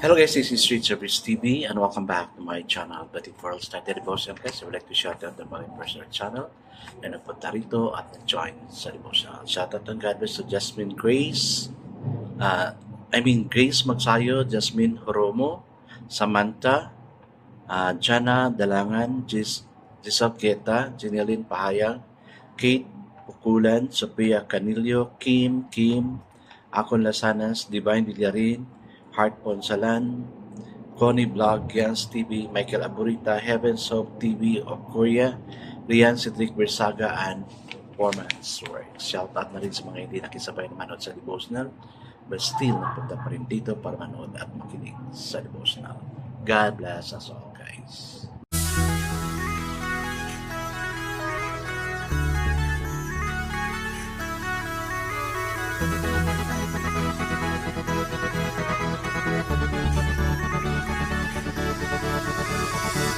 Hello guys, this is Street Service TV and welcome back to my channel. But before I start the devotion guys, I would like to shout out the my personal channel na napunta rito at nag-join sa devotional. Shout out and God bless to Jasmine Grace, Grace Magsayo, Jasmine Horomo, Samantha, Jana Dalangan, Giselle Queta, Jeneline Pahayag, Kate Pukulan, Sophia Canillo, Kim, Akon Lasanas, Divine Villarin, Heart Ponsalan, Connie Vlog, Gians TV, Michael Aburita, Heavens Hope TV of Korea, Rian Cedric Bersaga, and Performance Works. Shout out na rin sa mga hindi nakisabay na manood sa devotional but still napunta pa rin dito para manood at makinig sa devotional. God bless us all guys.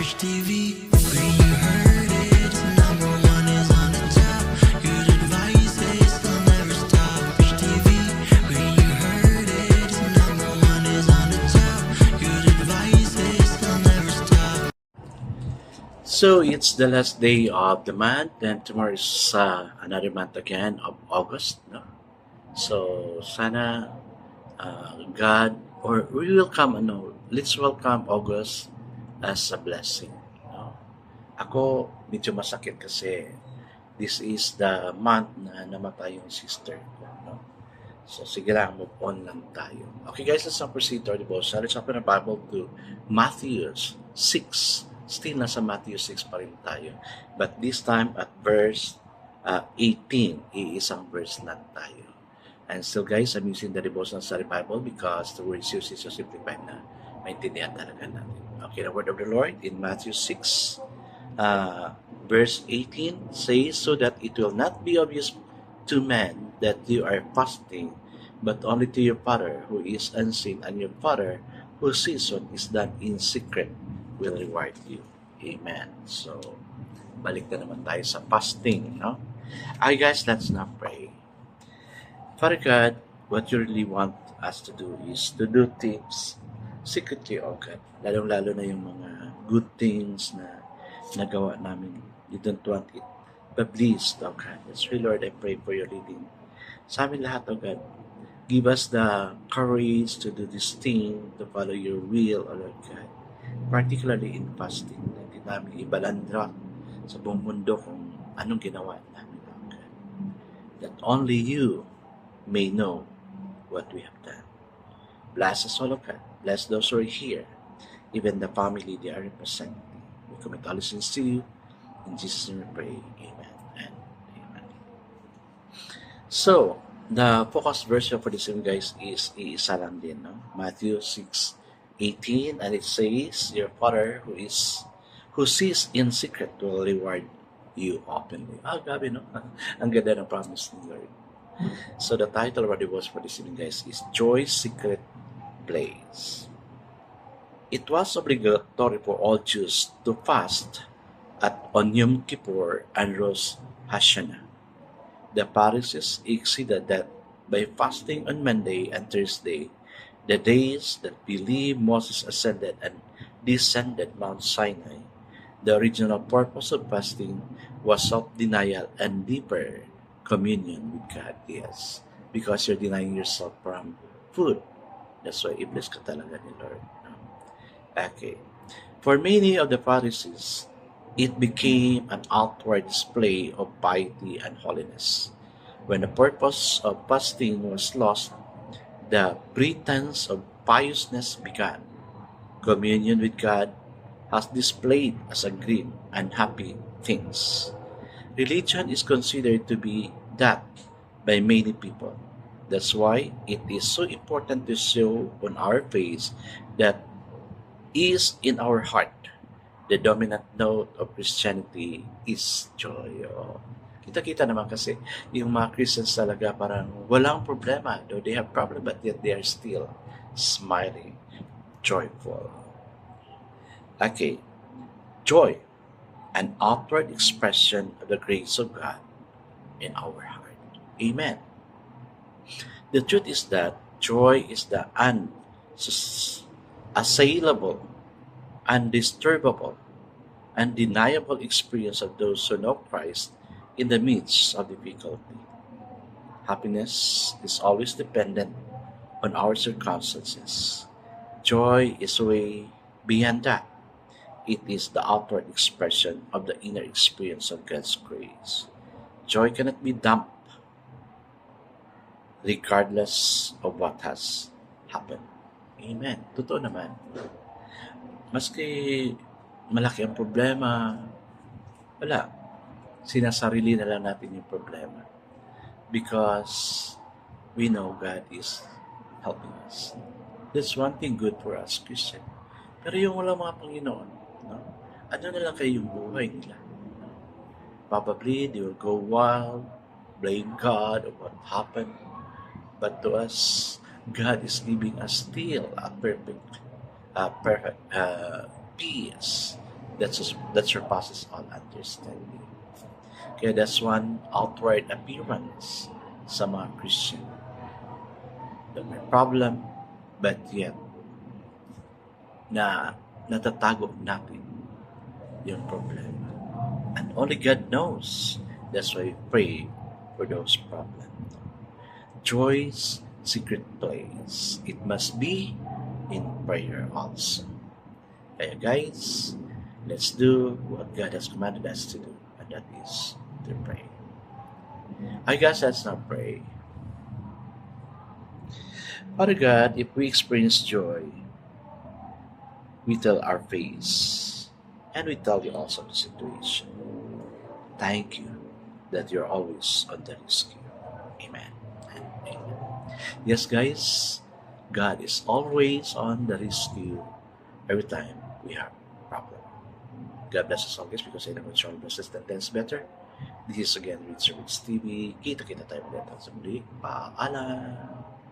Rich TV, where you heard it, number one is on the top. Good advice is they'll never stop. Rich TV, where you heard it, number one is on the top. Good advice is they'll never stop. So it's the last day of the month and tomorrow is another month again of August. No? So sana God or we will come let's welcome August as a blessing. No? Ako medyo masakit kasi this is the month na namatay yung sister ko. No? So sige lang, move on lang tayo. Okay guys, let's now proceed to our devotion. Let's open our Bible to Matthew 6. Still nasa Matthew 6 pa rin tayo. But this time at verse 18, iisang verse lang tayo. And still guys, I'm using the devotional study Bible because the word is used is so simplified na maintindihan talaga natin. Okay, the word of the Lord in Matthew 6, verse 18 says, so that it will not be obvious to men that you are fasting, but only to your Father who is unseen, and your Father who sees what is done in secret will reward you. Amen. So, balik na naman tayo sa fasting, no? Okay guys, let's now pray. Father God, what you really want us to do is to do things secretly, oh God. Lalong-lalo na yung mga good things na nagawa namin. You don't want it published, oh God. That's really, Lord, I pray for your leading. Sa amin lahat, oh God, give us the courage to do this thing, to follow your will, oh Lord God. Particularly in fasting, na hindi namin ibalandra sa buong mundo kung anong ginawa namin, oh God. That only you may know what we have done. Bless us all, oh God. Bless those who are here, even the family they are representing. We commit all these things to you. In Jesus' name we pray. Amen and amen. So, the focus version for this guys is iisa lang din, no? Matthew 6:18, and it says, your Father who sees in secret will reward you openly. Grabe, no? Ang ganda ng promise ni Lord. So, the title of our devotion for this guys is Joy's Secret Place. It was obligatory for all Jews to fast on Yom Kippur and Rosh Hashanah. The Pharisees exceeded that by fasting on Monday and Thursday, the days that believe Moses ascended and descended Mount Sinai. The original purpose of fasting was self-denial and deeper communion with God. Yes, because you're denying yourself from food. That's why i-bless ka talaga ni Lord. Okay. For many of the Pharisees, it became an outward display of piety and holiness. When the purpose of fasting was lost, the pretense of piousness began. Communion with God has displayed as a green and happy things. Religion is considered to be that by many people. That's why it is so important to show on our face that is in our heart. The dominant note of Christianity is joy. Kita-kita naman kasi yung mga Christians talaga parang walang problema. Though they have problem, but yet they are still smiling, joyful. Okay, joy, an outward expression of the grace of God in our heart. Amen. The truth is that joy is the assailable, undisturbable, undeniable experience of those who know Christ in the midst of difficulty. Happiness is always dependent on our circumstances. Joy is way beyond that. It is the outward expression of the inner experience of God's grace. Joy cannot be dumped regardless of what has happened. Amen. Totoo naman. Maski malaki ang problema, wala. Sinasarili na lang natin yung problema. Because we know God is helping us. That's one thing good for us, Christian. Pero yung walang mga Panginoon, no? Ano na lang kayo yung buhay nila? No? Probably they will go wild, blame God of what happened. But to us, God is giving us still a perfect peace that surpasses all understanding. Kaya that's one outward appearance sa mga Christian. That may problem, but yet na natatago natin yung problema. And only God knows. That's why we pray for those problems. Joy's secret place. It must be in prayer also. Kaya guys, let's do what God has commanded us to do, and that is to pray. I guess let's now pray. Father God, if we experience joy, we tell our face, and we tell you also the situation. Thank you that you're always on the rescue. Amen and amen. Yes, guys, God is always on the rescue every time we have a problem. God bless us always because I know it's all blesses the tense better. This is again Reach TV. Kita-kita tayo ulit sa muli. Paalam!